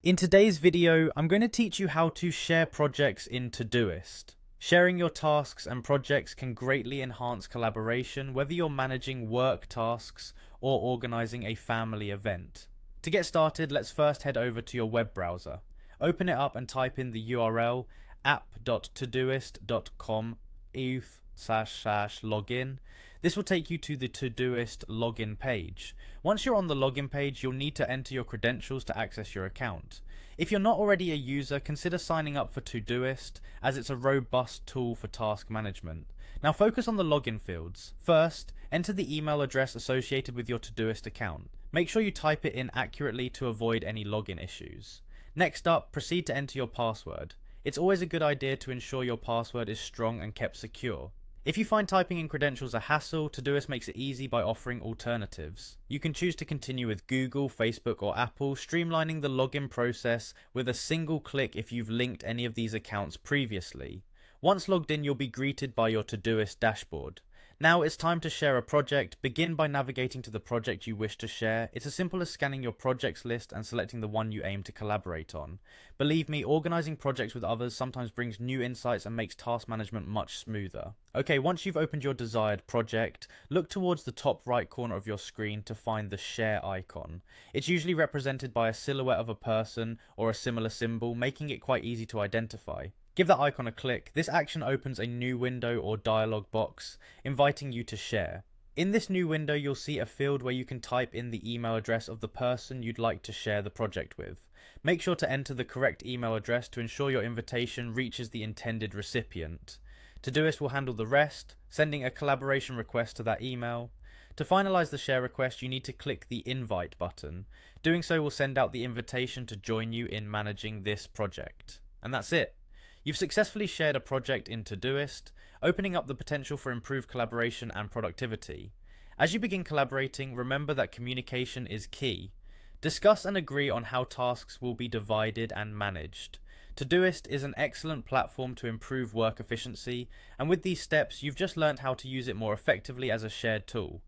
In today's video, I'm going to teach you how to share projects in Todoist. Sharing your tasks and projects can greatly enhance collaboration, whether you're managing work tasks or organizing a family event. To get started, let's first head over to your web browser. Open it up and type in the URL app.todoist.com/login. This will take you to the Todoist login page. Once you're on the login page, you'll need to enter your credentials to access your account. If you're not already a user, consider signing up for Todoist, as it's a robust tool for task management. Now focus on the login fields. First, enter the email address associated with your Todoist account. Make sure you type it in accurately to avoid any login issues. Next up, proceed to enter your password. It's always a good idea to ensure your password is strong and kept secure. If you find typing in credentials a hassle, Todoist makes it easy by offering alternatives. You can choose to continue with Google, Facebook, or Apple, streamlining the login process with a single click if you've linked any of these accounts previously. Once logged in, you'll be greeted by your Todoist dashboard. Now it's time to share a project. Begin by navigating to the project you wish to share. It's as simple as scanning your projects list and selecting the one you aim to collaborate on. Believe me, organizing projects with others sometimes brings new insights and makes task management much smoother. Okay, once you've opened your desired project, look towards the top right corner of your screen to find the share icon. It's usually represented by a silhouette of a person or a similar symbol, making it quite easy to identify. Give that icon a click. This action opens a new window or dialog box, inviting you to share. In this new window, you'll see a field where you can type in the email address of the person you'd like to share the project with. Make sure to enter the correct email address to ensure your invitation reaches the intended recipient. Todoist will handle the rest, sending a collaboration request to that email. To finalize the share request, you need to click the invite button. Doing so will send out the invitation to join you in managing this project. And that's it. You've successfully shared a project in Todoist, opening up the potential for improved collaboration and productivity. As you begin collaborating, remember that communication is key. Discuss and agree on how tasks will be divided and managed. Todoist is an excellent platform to improve work efficiency, and with these steps, you've just learned how to use it more effectively as a shared tool.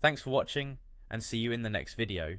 Thanks for watching, and see you in the next video.